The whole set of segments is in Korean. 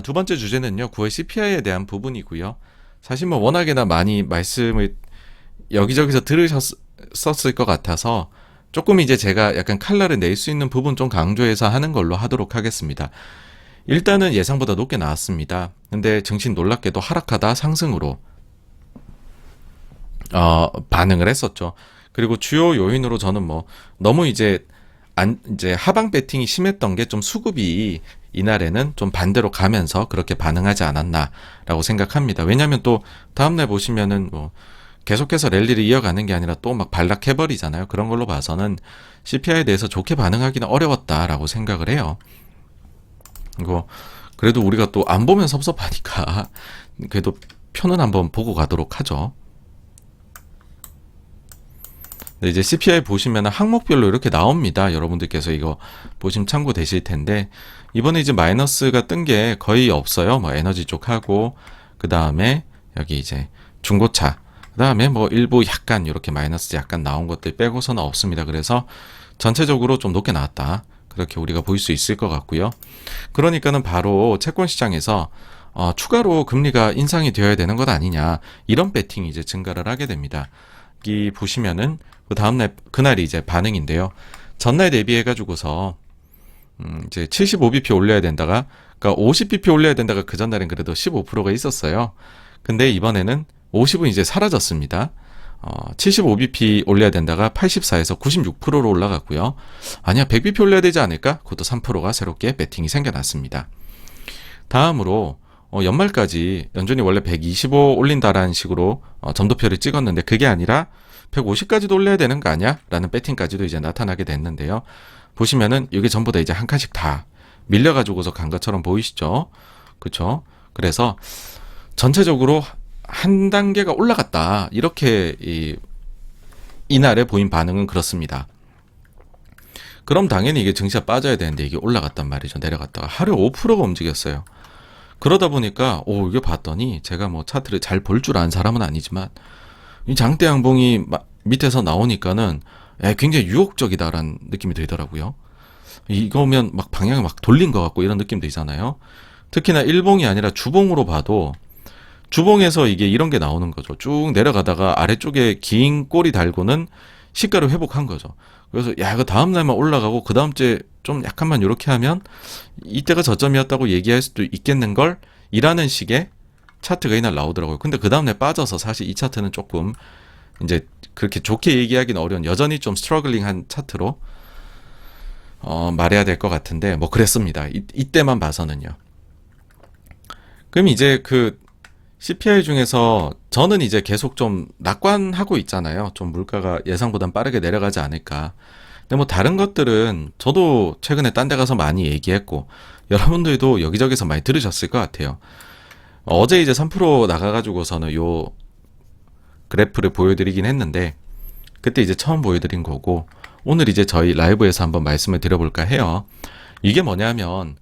두 번째 주제는요, 9월 CPI에 대한 부분이고요. 사실 뭐 워낙에나 많이 말씀을 여기저기서 들으셨을 것 같아서 조금 이제 제가 약간 칼날을 낼 수 있는 부분 좀 강조해서 하는 걸로 하도록 하겠습니다. 일단은 예상보다 높게 나왔습니다. 근데 증시 놀랍게도 하락하다 상승으로 반응을 했었죠. 그리고 주요 요인으로 저는 뭐 너무 이제 하방 배팅이 심했던 게 좀 수급이 이날에는 좀 반대로 가면서 그렇게 반응하지 않았나라고 생각합니다. 왜냐하면 또 다음날 보시면은 뭐 계속해서 랠리를 이어가는 게 아니라 또 막 반락해버리잖아요. 그런 걸로 봐서는 CPI에 대해서 좋게 반응하기는 어려웠다라고 생각을 해요. 이거 그래도 우리가 또 안 보면 섭섭하니까 그래도 표는 한번 보고 가도록 하죠. 네, 이제 CPI 보시면 항목별로 이렇게 나옵니다. 여러분들께서 이거 보시면 참고되실 텐데 이번에 이제 마이너스가 뜬 게 거의 없어요. 뭐 에너지 쪽하고 그 다음에 여기 이제 중고차 그 다음에 뭐 일부 약간 이렇게 마이너스 약간 나온 것들 빼고서는 없습니다. 그래서 전체적으로 좀 높게 나왔다. 그렇게 우리가 볼 수 있을 것 같고요. 그러니까는 바로 채권 시장에서 추가로 금리가 인상이 되어야 되는 것 아니냐 이런 배팅이 이제 증가를 하게 됩니다. 여기 보시면은 그 다음날 그날이 이제 반응인데요. 전날 대비해 가지고서 이제 75bp 올려야 된다가 그러니까 50bp 올려야 된다가 그 전날엔 그래도 15%가 있었어요. 근데 이번에는 50은 이제 사라졌습니다. 75bp 올려야 된다가 84에서 96%로 올라갔고요. 아니야 100bp 올려야 되지 않을까? 그것도 3%가 새롭게 배팅이 생겨났습니다. 다음으로 연말까지 연준이 원래 125 올린다라는 식으로 점도표를 찍었는데 그게 아니라 150까지도 올려야 되는 거 아니야? 라는 배팅까지도 이제 나타나게 됐는데요. 보시면은 이게 전부 다 이제 한 칸씩 다 밀려가지고서 간 것처럼 보이시죠? 그쵸? 그래서 전체적으로 한 단계가 올라갔다. 이렇게 이날에 보인 반응은 그렇습니다. 그럼 당연히 이게 증시가 빠져야 되는데 이게 올라갔단 말이죠. 내려갔다가 하루 5%가 움직였어요. 그러다 보니까 이게 봤더니 제가 뭐 차트를 잘 볼 줄 아는 사람은 아니지만 이 장대 양봉이 밑에서 나오니까는 굉장히 유혹적이다라는 느낌이 들더라고요. 이거면 막 방향을 막 돌린 것 같고 이런 느낌도 있잖아요. 특히나 일봉이 아니라 주봉으로 봐도 주봉에서 이게 이런 게 나오는 거죠. 쭉 내려가다가 아래쪽에 긴 꼬리 달고는 시가를 회복한 거죠. 그래서 이거 다음 날만 올라가고 그 다음 주에 좀 약간만 이렇게 하면 이때가 저점이었다고 얘기할 수도 있겠는걸? 이라는 식의 차트가 이날 나오더라고요. 근데 그 다음날 빠져서 사실 이 차트는 조금 이제 그렇게 좋게 얘기하기는 어려운 여전히 좀 스트러글링한 차트로 말해야 될 것 같은데 뭐 그랬습니다. 이때만 봐서는요. 그럼 이제 그 CPI 중에서 저는 이제 계속 좀 낙관하고 있잖아요. 좀 물가가 예상보단 빠르게 내려가지 않을까. 근데 뭐 다른 것들은 저도 최근에 딴 데 가서 많이 얘기했고 여러분들도 여기저기서 많이 들으셨을 것 같아요. 어제 이제 3% 나가가지고서는 요 그래프를 보여드리긴 했는데 그때 이제 처음 보여드린 거고 오늘 이제 저희 라이브에서 한번 말씀을 드려볼까 해요. 이게 뭐냐면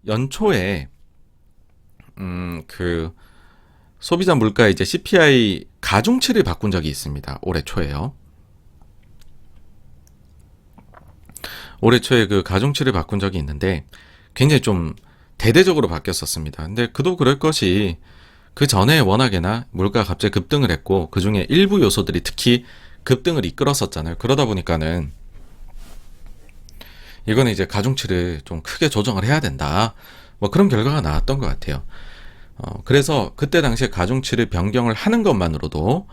연초에 그 소비자 물가 이제 CPI 가중치를 바꾼 적이 있습니다. 올해 초에요. 올해 초에 그 가중치를 바꾼 적이 있는데 굉장히 좀 대대적으로 바뀌었었습니다. 근데 그도 그럴 것이 그 전에 워낙에나 물가가 갑자기 급등을 했고 그 중에 일부 요소들이 특히 급등을 이끌었었잖아요. 그러다 보니까는 이거는 이제 가중치를 좀 크게 조정을 해야 된다. 뭐 그런 결과가 나왔던 것 같아요. 그래서 그때 당시에 가중치를 변경을 하는 것만으로도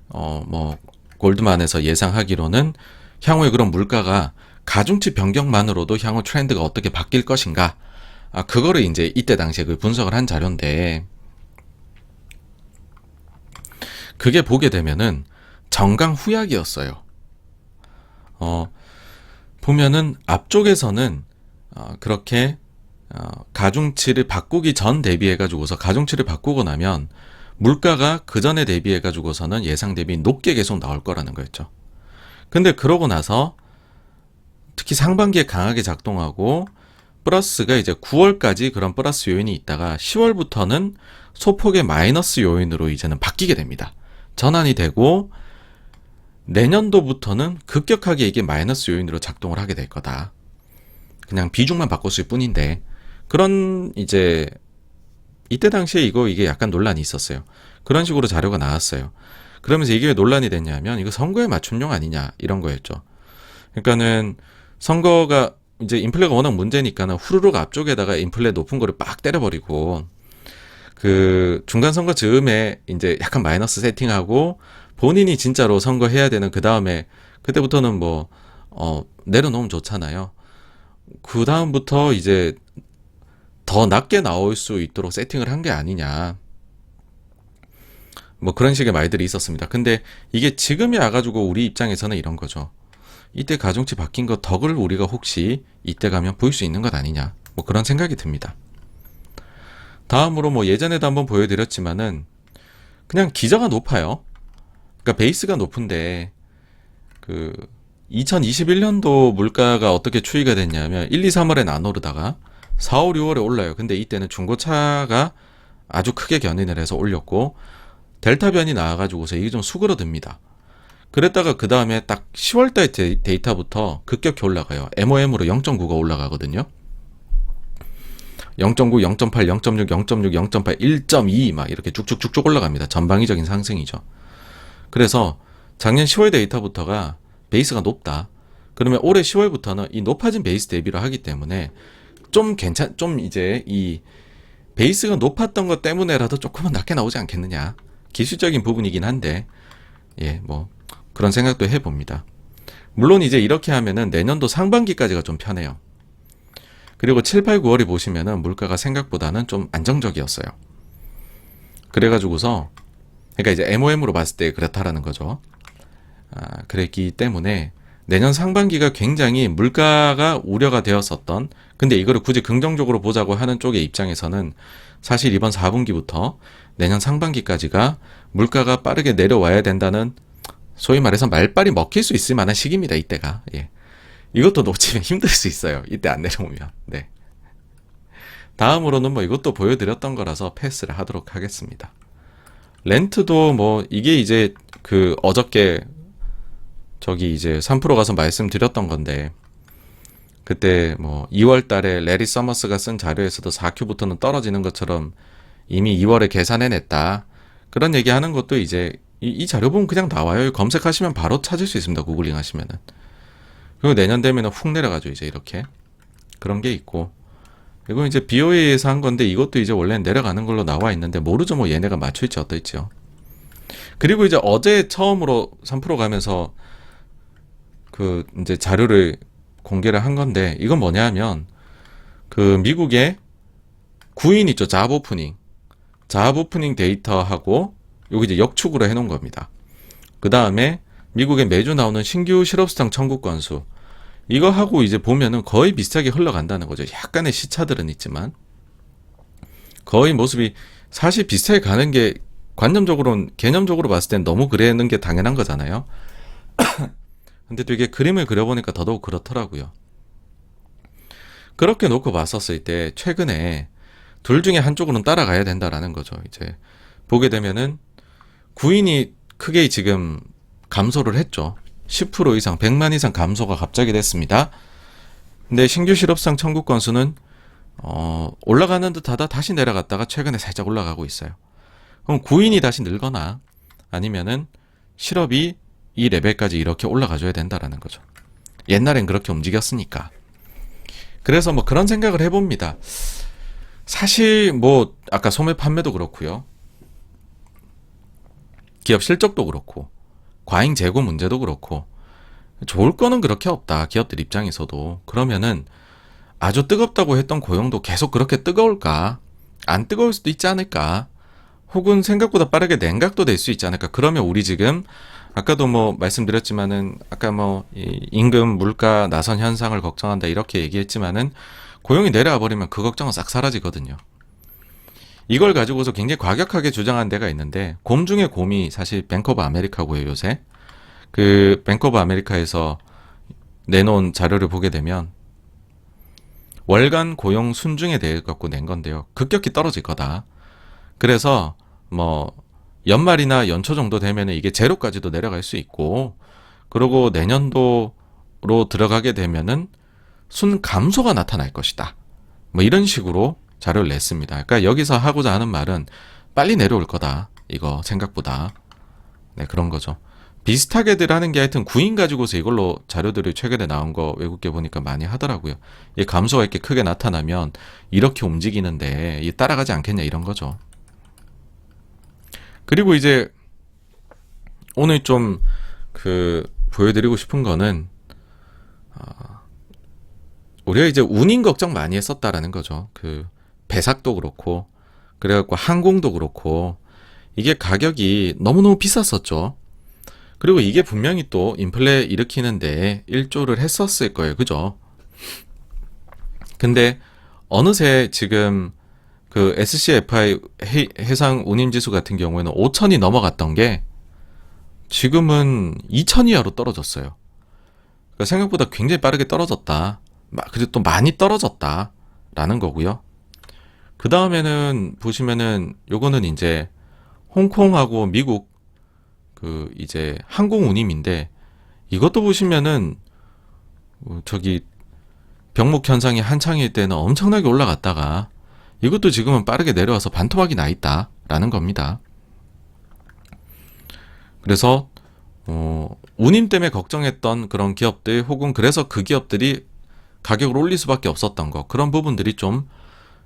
뭐 골드만에서 예상하기로는 향후에 그런 물가가 가중치 변경만으로도 향후 트렌드가 어떻게 바뀔 것인가 그거를 이제 이때 당시에 그 분석을 한 자료인데 그게 보게 되면은 정강후약이었어요. 보면은 앞쪽에서는 그렇게 가중치를 바꾸기 전 대비해가지고서 가중치를 바꾸고 나면 물가가 그 전에 대비해가지고서는 예상 대비 높게 계속 나올 거라는 거였죠. 근데 그러고 나서 특히 상반기에 강하게 작동하고 플러스가 이제 9월까지 그런 플러스 요인이 있다가 10월부터는 소폭의 마이너스 요인으로 이제는 바뀌게 됩니다. 전환이 되고 내년도부터는 급격하게 이게 마이너스 요인으로 작동을 하게 될 거다. 그냥 비중만 바꿨을 뿐인데 그런 이제 이때 당시에 이게 약간 논란이 있었어요. 그런 식으로 자료가 나왔어요. 그러면서 이게 왜 논란이 됐냐면 이거 선거에 맞춤용 아니냐 이런 거였죠. 그러니까는 선거가 이제 인플레가 워낙 문제니까는 후루룩 앞쪽에다가 인플레 높은 거를 빡 때려버리고 그 중간 선거 즈음에 이제 약간 마이너스 세팅하고 본인이 진짜로 선거해야 되는 그 다음에 그때부터는 뭐 내려놓으면 좋잖아요. 그 다음부터 이제 더 낮게 나올 수 있도록 세팅을 한 게 아니냐. 뭐 그런 식의 말들이 있었습니다. 근데 이게 지금이 와가지고 우리 입장에서는 이런 거죠. 이때 가중치 바뀐 거 덕을 우리가 혹시 이때 가면 볼 수 있는 것 아니냐. 뭐 그런 생각이 듭니다. 다음으로 뭐 예전에도 한번 보여드렸지만은 그냥 기저가 높아요. 그러니까 베이스가 높은데 그 2021년도 물가가 어떻게 추이가 됐냐면 1, 2, 3월엔 안 오르다가 4, 5, 6월에 올라요. 근데 이때는 중고차가 아주 크게 견인을 해서 올렸고 델타 변이 나와가지고서 이게 좀 수그러듭니다. 그랬다가 그 다음에 딱 10월달 데이터부터 급격히 올라가요. MOM으로 0.9가 올라가거든요. 0.9, 0.8, 0.6, 0.6, 0.8, 1.2 막 이렇게 쭉쭉쭉쭉 올라갑니다. 전방위적인 상승이죠. 그래서 작년 10월 데이터부터가 베이스가 높다. 그러면 올해 10월부터는 이 높아진 베이스 대비를 하기 때문에 좀 이제 이 베이스가 높았던 것 때문에라도 조금은 낮게 나오지 않겠느냐. 기술적인 부분이긴 한데, 예, 뭐, 그런 생각도 해봅니다. 물론 이제 이렇게 하면은 내년도 상반기까지가 좀 편해요. 그리고 7, 8, 9월에 보시면은 물가가 생각보다는 좀 안정적이었어요. 그래가지고서, 그러니까 이제 MOM으로 봤을 때 그렇다라는 거죠. 그랬기 때문에 내년 상반기가 굉장히 물가가 우려가 되었었던, 근데 이거를 굳이 긍정적으로 보자고 하는 쪽의 입장에서는 사실 이번 4분기부터 내년 상반기까지가 물가가 빠르게 내려와야 된다는 소위 말해서 말빨이 먹힐 수 있을 만한 시기입니다. 이때가. 예. 이것도 놓치면 힘들 수 있어요. 이때 안 내려오면. 네. 다음으로는 뭐 이것도 보여드렸던 거라서 패스를 하도록 하겠습니다. 렌트도 뭐 이게 이제 그 어저께 저기 이제 3프로 가서 말씀드렸던 건데 그때 뭐 2월 달에 레리 서머스가 쓴 자료에서도 4Q부터는 떨어지는 것처럼 이미 2월에 계산해냈다. 그런 얘기 하는 것도 이제 이 자료 보면 그냥 나와요. 검색하시면 바로 찾을 수 있습니다. 구글링 하시면은. 그리고 내년 되면은 훅 내려가죠. 이제 이렇게. 그런 게 있고. 이거 이제 BOA에서 한 건데 이것도 이제 원래 내려가는 걸로 나와 있는데 모르죠. 뭐 얘네가 맞출지 어떨지요. 그리고 이제 어제 처음으로 3프로 가면서 그 이제 자료를 공개를 한 건데 이건 뭐냐 하면 그 미국의 구인 있죠. 잡 오프닝 데이터하고 여기 이제 역축으로 해놓은 겁니다. 그 다음에 미국에 매주 나오는 신규 실업수당 청구 건수 이거 하고 이제 보면은 거의 비슷하게 흘러간다는 거죠. 약간의 시차들은 있지만 거의 모습이 사실 비슷하게 가는 게 관념적으로는 개념적으로 봤을 땐 너무 그러는 게 당연한 거잖아요. 근데 또 이게 그림을 그려보니까 더더욱 그렇더라고요. 그렇게 놓고 봤었을 때 최근에 둘 중에 한쪽으로는 따라가야 된다라는 거죠. 이제 보게 되면은 구인이 크게 지금 감소를 했죠. 10% 이상, 100만 이상 감소가 갑자기 됐습니다. 근데 신규 실업상 청구 건수는 올라가는 듯하다 다시 내려갔다가 최근에 살짝 올라가고 있어요. 그럼 구인이 다시 늘거나 아니면은 실업이 이 레벨까지 이렇게 올라가줘야 된다라는 거죠. 옛날엔 그렇게 움직였으니까. 그래서 뭐 그런 생각을 해봅니다. 사실 뭐 아까 소매 판매도 그렇고요. 기업 실적도 그렇고 과잉 재고 문제도 그렇고 좋을 거는 그렇게 없다. 기업들 입장에서도. 그러면은 아주 뜨겁다고 했던 고용도 계속 그렇게 뜨거울까? 안 뜨거울 수도 있지 않을까? 혹은 생각보다 빠르게 냉각도 될 수 있지 않을까? 그러면 우리 지금 아까도 뭐 말씀드렸지만은 아까 뭐 임금 물가 나선 현상을 걱정한다 이렇게 얘기했지만은 고용이 내려와 버리면 그 걱정은 싹 사라지거든요. 이걸 가지고서 굉장히 과격하게 주장한 데가 있는데 곰 중에 곰이 사실 뱅크 오브 아메리카고요. 요새 그 뱅크 오브 아메리카에서 내놓은 자료를 보게 되면 월간 고용 순증에 대해 갖고 낸 건데요. 급격히 떨어질 거다. 그래서 뭐 연말이나 연초 정도 되면 이게 제로까지도 내려갈 수 있고 그리고 내년도로 들어가게 되면은 순 감소가 나타날 것이다. 뭐 이런 식으로 자료를 냈습니다. 그러니까 여기서 하고자 하는 말은 빨리 내려올 거다. 이거 생각보다. 네, 그런 거죠. 비슷하게들 하는 게 하여튼 구인 가지고서 이걸로 자료들이 최근에 나온 거 외국계 보니까 많이 하더라고요. 이 감소가 이렇게 크게 나타나면 이렇게 움직이는데 이 따라가지 않겠냐 이런 거죠. 그리고 이제 오늘 좀 보여드리고 싶은 거는 우리가 이제 운임 걱정 많이 했었다라는 거죠. 배삭도 그렇고 그래갖고 항공도 그렇고 이게 가격이 너무너무 비쌌었죠. 그리고 이게 분명히 또 인플레 일으키는데 일조를 했었을 거예요. 그죠? 근데 어느새 지금 SCFI 해상 운임지수 같은 경우에는 5천이 넘어갔던 게 지금은 2천 이하로 떨어졌어요. 그러니까 생각보다 굉장히 빠르게 떨어졌다. 그리고 또 많이 떨어졌다라는 거고요. 그 다음에는 보시면은 요거는 이제 홍콩하고 미국 이제 항공 운임인데 이것도 보시면은 저기 병목 현상이 한창일 때는 엄청나게 올라갔다가 이것도 지금은 빠르게 내려와서 반토막이 나 있다라는 겁니다. 그래서 운임 때문에 걱정했던 그런 기업들 혹은 그래서 그 기업들이 가격을 올릴 수밖에 없었던 거 그런 부분들이 좀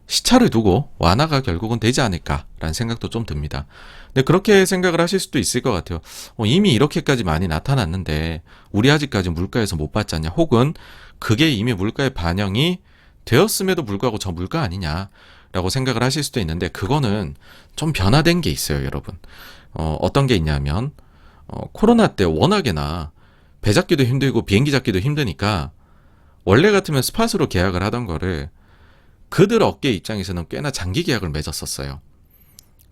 시차를 두고 완화가 결국은 되지 않을까라는 생각도 좀 듭니다. 근데 그렇게 생각을 하실 수도 있을 것 같아요. 이미 이렇게까지 많이 나타났는데 우리 아직까지 물가에서 못 받지 않냐 혹은 그게 이미 물가에 반영이 되었음에도 불구하고 저 물가 아니냐라고 생각을 하실 수도 있는데 그거는 좀 변화된 게 있어요, 여러분. 어떤 게 있냐면 코로나 때 워낙에나 배 잡기도 힘들고 비행기 잡기도 힘드니까 원래 같으면 스팟으로 계약을 하던 거를 그들 업계 입장에서는 꽤나 장기 계약을 맺었었어요.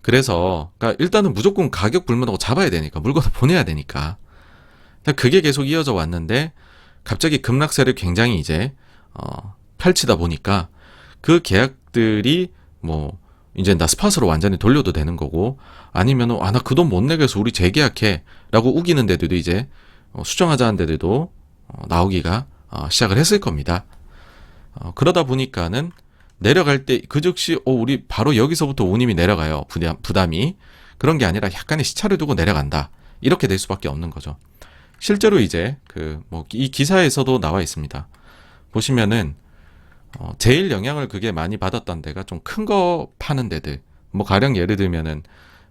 그래서 그러니까 일단은 무조건 가격 불문하고 잡아야 되니까 물건을 보내야 되니까 그게 계속 이어져 왔는데 갑자기 급락세를 굉장히 이제 펼치다 보니까 그 계약들이 뭐 이제 나 스팟으로 완전히 돌려도 되는 거고 아니면은 나 그 돈 못 내겠어 우리 재계약해 라고 우기는 데들도 이제 수정하자는 데들도 나오기가 시작을 했을 겁니다. 그러다 보니까는 내려갈 때 그 즉시 우리 바로 여기서부터 운임이 내려가요. 부담이. 그런 게 아니라 약간의 시차를 두고 내려간다. 이렇게 될 수밖에 없는 거죠. 실제로 이제 이 기사에서도 나와 있습니다. 보시면은 제일 영향을 그게 많이 받았던 데가 좀 큰 거 파는 데들. 가령 예를 들면은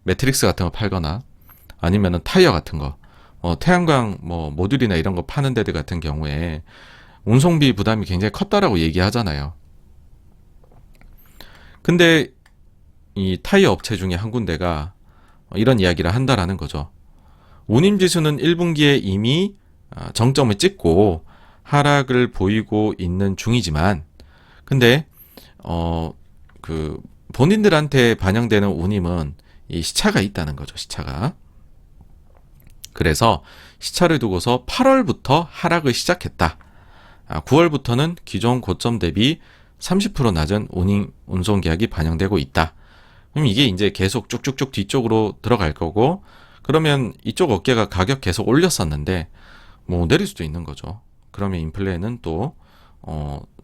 매트릭스 같은 거 팔거나 아니면은 타이어 같은 거, 태양광 모듈이나 이런 거 파는 데들 같은 경우에 운송비 부담이 굉장히 컸다라고 얘기하잖아요. 근데 이 타이어 업체 중에 한 군데가 이런 이야기를 한다라는 거죠. 운임지수는 1분기에 이미 정점을 찍고 하락을 보이고 있는 중이지만 근데 본인들한테 반영되는 운임은 이 시차가 있다는 거죠. 시차가. 그래서 시차를 두고서 8월부터 하락을 시작했다. 9월부터는 기존 고점 대비 30% 낮은 운송 계약이 반영되고 있다. 그럼 이게 이제 계속 쭉쭉쭉 뒤쪽으로 들어갈 거고 그러면 이쪽 업계가 가격 계속 올렸었는데 내릴 수도 있는 거죠. 그러면 인플레는 또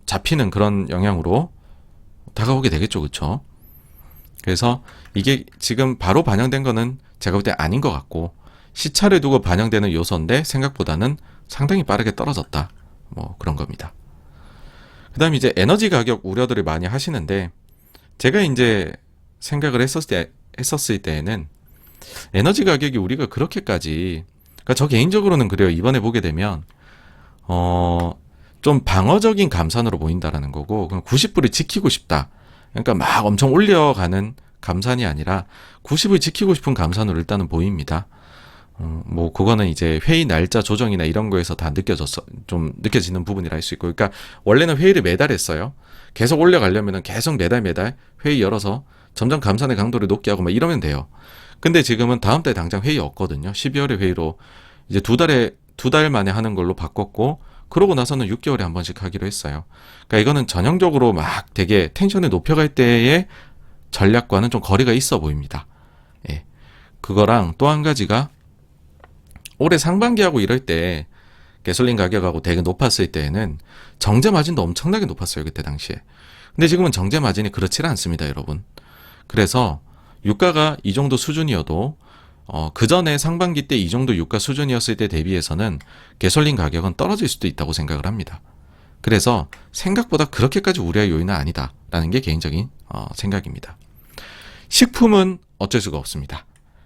잡히는 그런 영향으로 다가오게 되겠죠. 그렇죠? 그래서 이게 지금 바로 반영된 거는 제가 볼 때 아닌 것 같고 시차를 두고 반영되는 요소인데 생각보다는 상당히 빠르게 떨어졌다. 그런 겁니다. 그 다음에 이제 에너지 가격 우려들을 많이 하시는데 제가 이제 생각을 했었을 때에는 에너지 가격이 우리가 그렇게까지 그러니까 저 개인적으로는 그래요. 이번에 보게 되면 좀 방어적인 감산으로 보인다라는 거고 그냥 90불을 지키고 싶다. 그러니까 막 엄청 올려가는 감산이 아니라 90을 지키고 싶은 감산으로 일단은 보입니다. 그거는 이제 회의 날짜 조정이나 이런 거에서 다 좀 느껴지는 부분이라 할 수 있고, 그러니까 원래는 회의를 매달 했어요. 계속 올려가려면은 계속 매달 회의 열어서 점점 감산의 강도를 높게 하고 막 이러면 돼요. 근데 지금은 다음 달 당장 회의 없거든요. 12월에 회의로 이제 두 달 만에 하는 걸로 바꿨고, 그러고 나서는 6개월에 한 번씩 하기로 했어요. 그러니까 이거는 전형적으로 막 되게 텐션을 높여갈 때의 전략과는 좀 거리가 있어 보입니다. 예. 그거랑 또 한 가지가 올해 상반기하고 이럴 때 가솔린 가격하고 되게 높았을 때에는 정제 마진도 엄청나게 높았어요. 그때 당시에. 근데 지금은 정제 마진이 그렇지 않습니다, 여러분. 그래서 유가가 이 정도 수준이어도 그 전에 상반기 때 이 정도 유가 수준이었을 때 대비해서는 가솔린 가격은 떨어질 수도 있다고 생각을 합니다. 그래서 생각보다 그렇게까지 우려할 요인은 아니다라는 게 개인적인 생각입니다. 식품은 어쩔 수가 없습니다.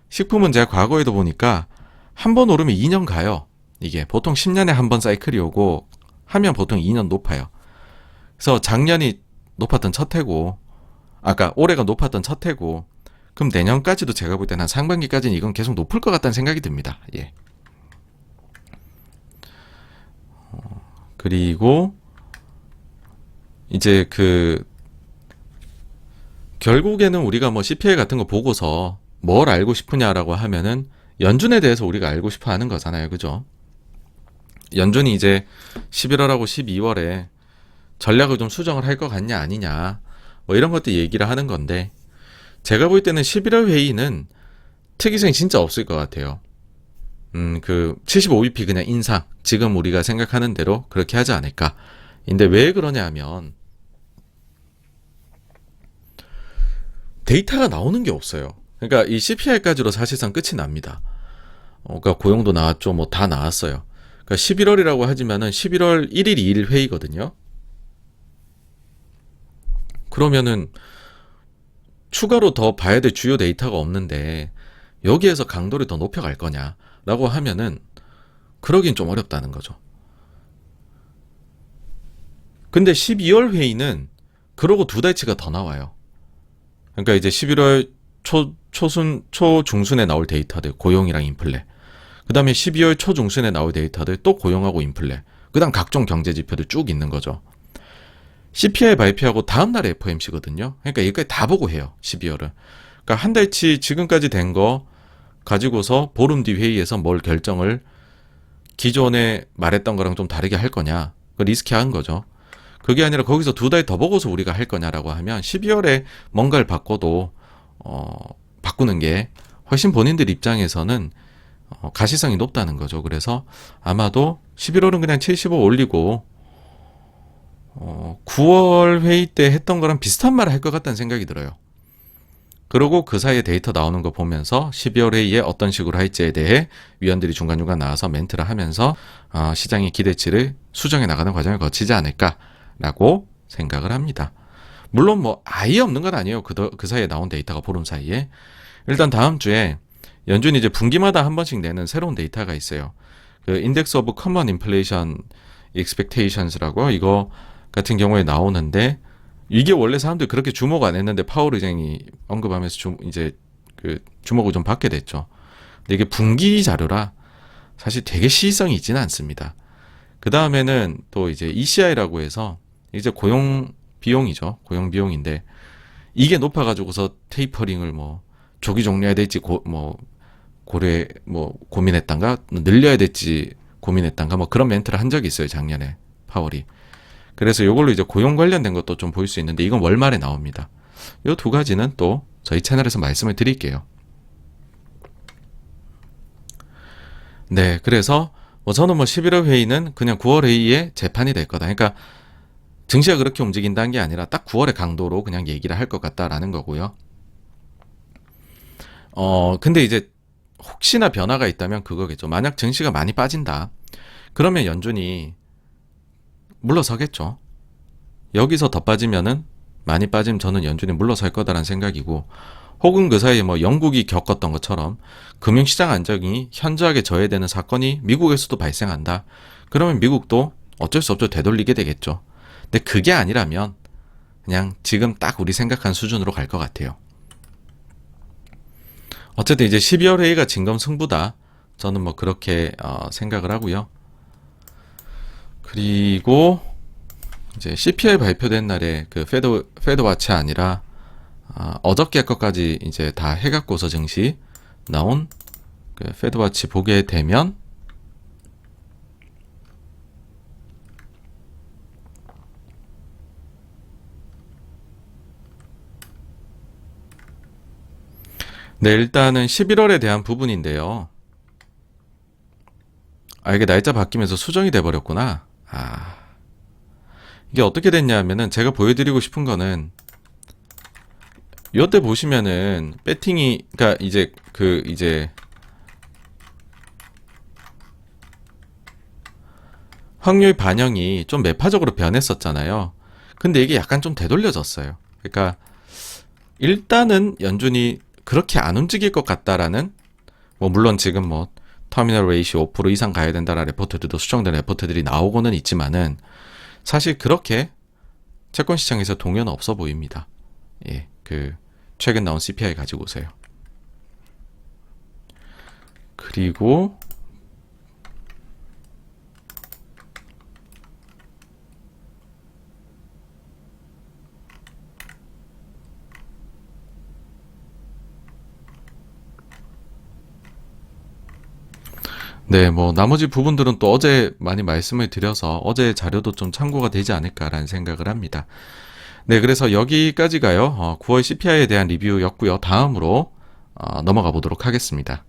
식품은 제가 과거에도 보니까 한 번 오르면 2년 가요. 이게 보통 10년에 한 번 사이클이 오고 하면 보통 2년 높아요. 그래서 작년이 높았던 첫 해고, 아까 올해가 높았던 첫 해고, 그럼 내년까지도 제가 볼 때는 한 상반기까지는 이건 계속 높을 것 같다는 생각이 듭니다. 예. 그리고 이제 결국에는 우리가 뭐 CPI 같은 거 보고서 뭘 알고 싶으냐라고 하면은 연준에 대해서 우리가 알고 싶어 하는 거잖아요. 그죠? 연준이 이제 11월하고 12월에 전략을 좀 수정을 할 것 같냐 아니냐 뭐 이런 것들 얘기를 하는 건데, 제가 볼 때는 11월 회의는 특이성이 진짜 없을 것 같아요. 75bp 그냥 인상, 지금 우리가 생각하는 대로 그렇게 하지 않을까. 근데 왜 그러냐 하면 데이터가 나오는 게 없어요. 그러니까 이 CPI까지로 사실상 끝이 납니다. 그러니까 고용도 나왔죠. 뭐 다 나왔어요. 그러니까 11월이라고 하지만은 11월 1일, 2일 회의거든요. 그러면은 추가로 더 봐야 될 주요 데이터가 없는데 여기에서 강도를 더 높여갈 거냐라고 하면은 그러긴 좀 어렵다는 거죠. 근데 12월 회의는 그러고 두 달치가 더 나와요. 그러니까 이제 11월 초중순에 나올 데이터들, 고용이랑 인플레. 그 다음에 12월 초중순에 나올 데이터들, 또 고용하고 인플레. 그 다음 각종 경제 지표들 쭉 있는 거죠. CPI 발표하고 다음날에 FOMC거든요. 그러니까 여기까지 다 보고 해요. 12월은. 그러니까 한 달치 지금까지 된 거 가지고서 보름 뒤 회의에서 뭘 결정을 기존에 말했던 거랑 좀 다르게 할 거냐. 그 리스키한 거죠. 그게 아니라 거기서 두 달 더 보고서 우리가 할 거냐라고 하면 12월에 뭔가를 바꿔도 바꾸는 게 훨씬 본인들 입장에서는 가시성이 높다는 거죠. 그래서 아마도 11월은 그냥 75 올리고 9월 회의 때 했던 거랑 비슷한 말을 할 것 같다는 생각이 들어요. 그리고 그 사이에 데이터 나오는 거 보면서 12월 회의에 어떤 식으로 할지에 대해 위원들이 중간중간 나와서 멘트를 하면서 시장의 기대치를 수정해 나가는 과정을 거치지 않을까라고 생각을 합니다. 물론 뭐 아예 없는 건 아니에요. 그 사이에 나온 데이터가 보름 사이에. 일단 다음 주에 연준이 이제 분기마다 한 번씩 내는 새로운 데이터가 있어요. 그 인덱스 오브 커먼 인플레이션 익스펙테이션스라고, 이거 같은 경우에 나오는데, 이게 원래 사람들이 그렇게 주목 안 했는데 파월 의장이 언급하면서 이제 주목을 좀 받게 됐죠. 근데 이게 분기 자료라 사실 되게 시의성이 있지는 않습니다. 그 다음에는 또 이제 ECI라고 해서 이제 고용 비용이죠. 고용 비용인데 이게 높아가지고서 테이퍼링을 뭐 조기 종료해야 될지 고민했단가, 늘려야 될지 고민했단가, 뭐 그런 멘트를 한 적이 있어요, 작년에 파월이. 그래서 이걸로 이제 고용 관련된 것도 좀 보일 수 있는데, 이건 월말에 나옵니다. 이 두 가지는 또 저희 채널에서 말씀을 드릴게요. 네, 그래서 저는 11월 회의는 그냥 9월 회의에 재판이 될 거다. 그러니까 증시가 그렇게 움직인다는 게 아니라 딱 9월의 강도로 그냥 얘기를 할 것 같다라는 거고요. 근데 이제 혹시나 변화가 있다면 그거겠죠. 만약 증시가 많이 빠진다, 그러면 연준이 물러서겠죠. 여기서 더 빠지면은, 많이 빠지면 저는 연준이 물러설 거다라는 생각이고, 혹은 그 사이에 뭐 영국이 겪었던 것처럼 금융시장 안정이 현저하게 저해되는 사건이 미국에서도 발생한다. 그러면 미국도 어쩔 수 없죠. 되돌리게 되겠죠. 근데 그게 아니라면 그냥 지금 딱 우리 생각한 수준으로 갈 것 같아요. 어쨌든 이제 12월 회의가 진검승부다. 저는 뭐 그렇게 생각을 하고요. 그리고 이제 CPI 발표된 날에 그 페드 와치 아니라 어저께 것까지 이제 다 해갖고서 증시 나온 그 페드 와치 보게 되면, 네, 일단은 11월에 대한 부분인데요. 이게 날짜 바뀌면서 수정이 돼버렸구나. 이게 어떻게 됐냐 하면은 제가 보여드리고 싶은 거는 요때 보시면은 배팅이 그러니까 이제 확률 반영이 좀 매파적으로 변했었잖아요. 근데 이게 약간 좀 되돌려졌어요. 그러니까 일단은 연준이 그렇게 안 움직일 것 같다라는 뭐 물론 지금 뭐 터미널 레이시오 5% 이상 가야 된다라는 레포트들도 수정된 레포트들이 나오고는 있지만은 사실 그렇게 채권 시장에서 동요는 없어 보입니다. 예, 그 최근 나온 CPI 가지고 오세요. 그리고 네, 뭐 나머지 부분들은 또 어제 많이 말씀을 드려서 어제 자료도 좀 참고가 되지 않을까라는 생각을 합니다. 네, 그래서 여기까지가요. 9월 CPI에 대한 리뷰였고요. 다음으로 넘어가 보도록 하겠습니다.